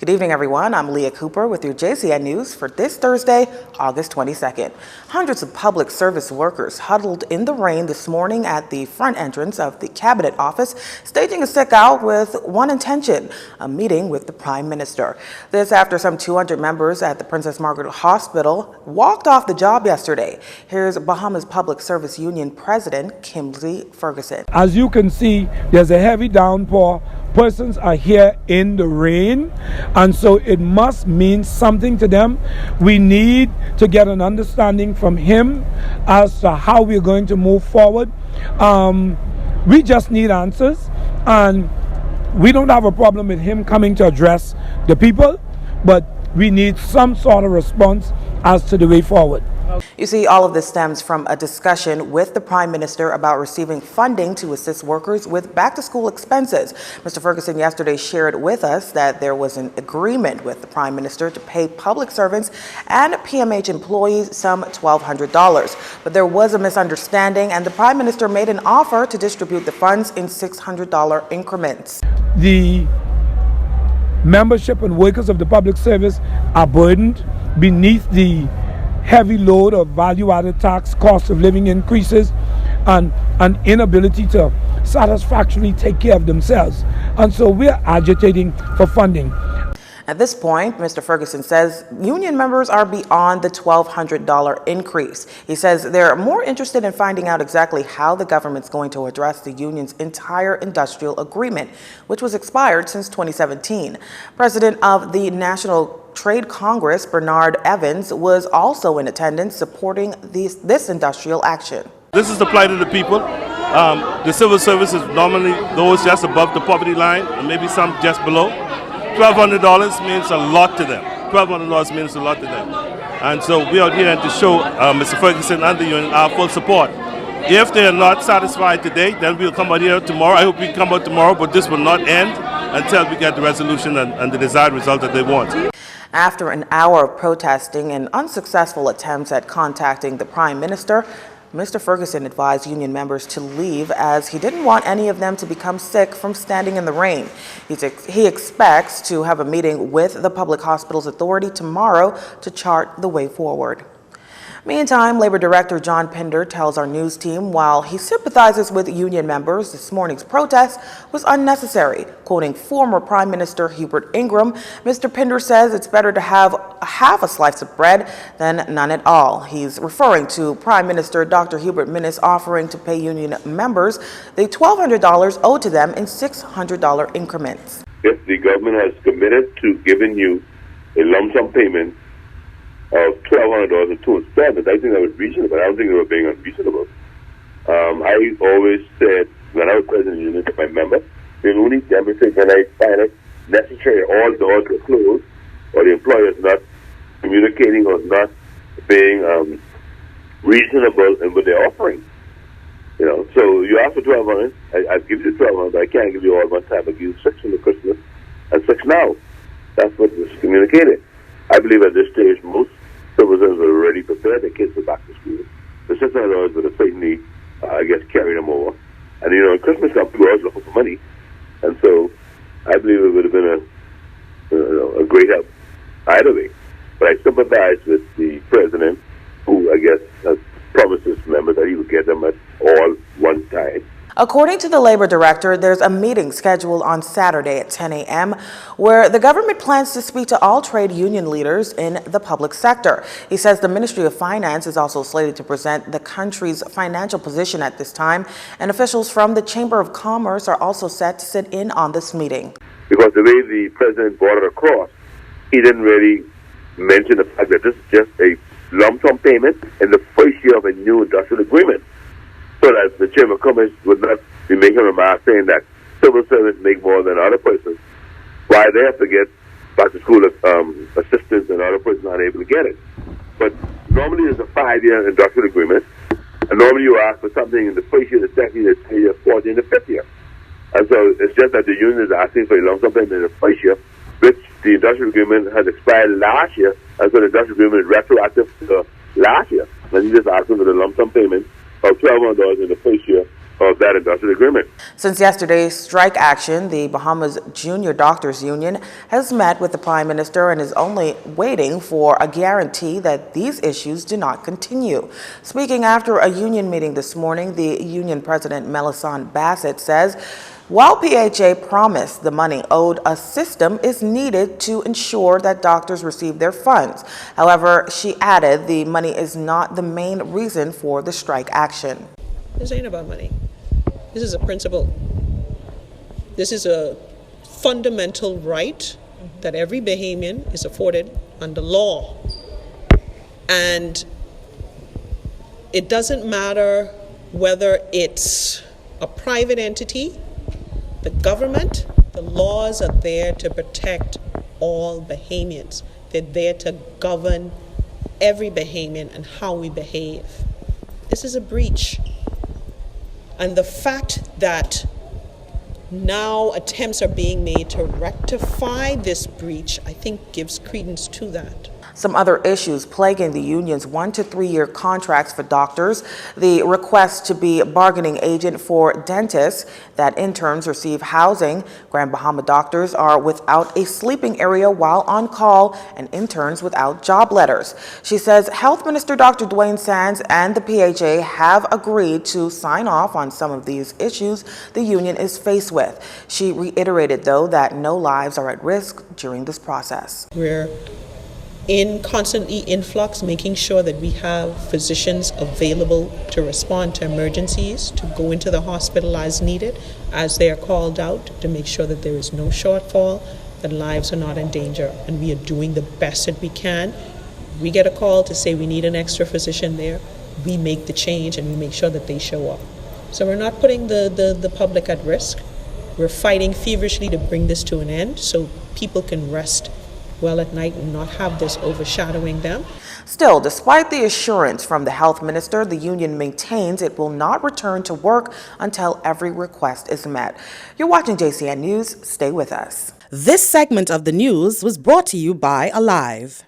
Good evening, everyone. I'm Leah Cooper with your JCN News for this Thursday, August 22nd. Hundreds of public service workers huddled in the rain this morning at the front entrance of the Cabinet Office, staging a stick-out with one intention, a meeting with the Prime Minister. This after some 200 members at the Princess Margaret Hospital walked off the job yesterday. Here's Bahamas Public Service Union President Kimberly Ferguson. As you can see, there's a heavy downpour. Persons are here in the rain, and so it must mean something to them. We need to get an understanding from him as to how we're going to move forward. We just need answers, and we don't have a problem with him coming to address the people, but we need some sort of response as to the way forward. You see, all of this stems from a discussion with the Prime Minister about receiving funding to assist workers with back-to-school expenses. Mr. Ferguson yesterday shared with us that there was an agreement with the Prime Minister to pay public servants and PMH employees some $1,200. But there was a misunderstanding, and the Prime Minister made an offer to distribute the funds in $600 increments. The membership and workers of the public service are burdened beneath the heavy load of value-added tax, cost of living increases, and an inability to satisfactorily take care of themselves. And so we're agitating for funding. At this point, Mr. Ferguson says union members are beyond the $1,200 increase. He says they're more interested in finding out exactly how the government's going to address the union's entire industrial agreement, which was expired since 2017. President of the National Trade Congress, Bernard Evans, was also in attendance supporting this industrial action. This is the plight of the people. The civil service is normally those just above the poverty line and maybe some just below. $1,200 means a lot to them. $1,200 means a lot to them. And so we are here to show Mr. Ferguson and the union our full support. If they are not satisfied today, then we'll come out here tomorrow. I hope we come out tomorrow, but this will not end until we get the resolution and the desired result that they want. After an hour of protesting and unsuccessful attempts at contacting the Prime Minister, Mr. Ferguson advised union members to leave as he didn't want any of them to become sick from standing in the rain. He expects to have a meeting with the Public Hospitals Authority tomorrow to chart the way forward. Meantime, Labor Director John Pinder tells our news team while he sympathizes with union members, this morning's protest was unnecessary. Quoting former Prime Minister Hubert Ingraham, Mr. Pinder says it's better to have half a slice of bread than none at all. He's referring to Prime Minister Dr. Hubert Minnis offering to pay union members the $1,200 owed to them in $600 increments. If the government has committed to giving you a lump sum payment of $1,200 in 2 installments, I think that was reasonable. I don't think they were being unreasonable. I always said when I was president of the union to my members, they'll only demonstrate when I find it necessary all doors were closed or the employer is not communicating or not being reasonable in what they're offering. You know, so you ask for $1,200, I'll give you the $1,200, but I can't give you all one time. I'll give you $6 for Christmas and $6 now. That's what was communicated. I believe at this stage most citizens are already prepared. Their kids are back to school. The $600 would have certainly, I guess, carry them over. And you know, Christmas comes, people are always looking for money, and so I believe it would have been a great help either way. But I sympathize with the president, who I guess has promised his members that he would get them at all one time. According to the Labor Director, there's a meeting scheduled on Saturday at 10 a.m. where the government plans to speak to all trade union leaders in the public sector. He says the Ministry of Finance is also slated to present the country's financial position at this time, and officials from the Chamber of Commerce are also set to sit in on this meeting. Because the way the president brought it across, he didn't really mention the fact that this is just a lump sum payment in the first year of a new industrial agreement. So that the Chamber of Commerce would not be making remarks saying that civil servants make more than other persons, why they have to get back to school assistance and other persons aren't able to get it. But normally there's a 5-year industrial agreement, and normally you ask for something in the first year, the second year, the third year, fourth year, and the fifth year. And so it's just that the union is asking for a lump sum payment in the first year, which the industrial agreement has expired last year, and so the industrial agreement is retroactive to last year. And you just ask them for the lump sum payment of $1,200 in the first year of that industrial agreement. Since yesterday's strike action, the Bahamas Junior Doctors Union has met with the Prime Minister and is only waiting for a guarantee that these issues do not continue. Speaking after a union meeting this morning, the union president, Melisande Bassett, says while PHA promised the money owed, a system is needed to ensure that doctors receive their funds. However, she added the money is not the main reason for the strike action. This ain't about money. This is a principle. This is a fundamental right that every Bahamian is afforded under law. And it doesn't matter whether it's a private entity, the government, the laws are there to protect all Bahamians. They're there to govern every Bahamian and how we behave. This is a breach. And the fact that now attempts are being made to rectify this breach, I think gives credence to that. Some other issues plaguing the union's 1 to 3 year contracts for doctors, the request to be a bargaining agent for dentists, that interns receive housing, Grand Bahama doctors are without a sleeping area while on call, and interns without job letters. She says Health Minister Dr. Dwayne Sands and the PHA have agreed to sign off on some of these issues the union is faced with. She reiterated, though, that no lives are at risk during this process. We're in constantly influx, making sure that we have physicians available to respond to emergencies, to go into the hospital as needed, as they are called out, to make sure that there is no shortfall, that lives are not in danger, and we are doing the best that we can. We get a call to say we need an extra physician there, we make the change and we make sure that they show up. So we're not putting the public at risk. We're fighting feverishly to bring this to an end so people can rest well at night and not have this overshadowing them. Still, despite the assurance from the health minister, the union maintains it will not return to work until every request is met. You're watching JCN News. Stay with us. This segment of the news was brought to you by Alive.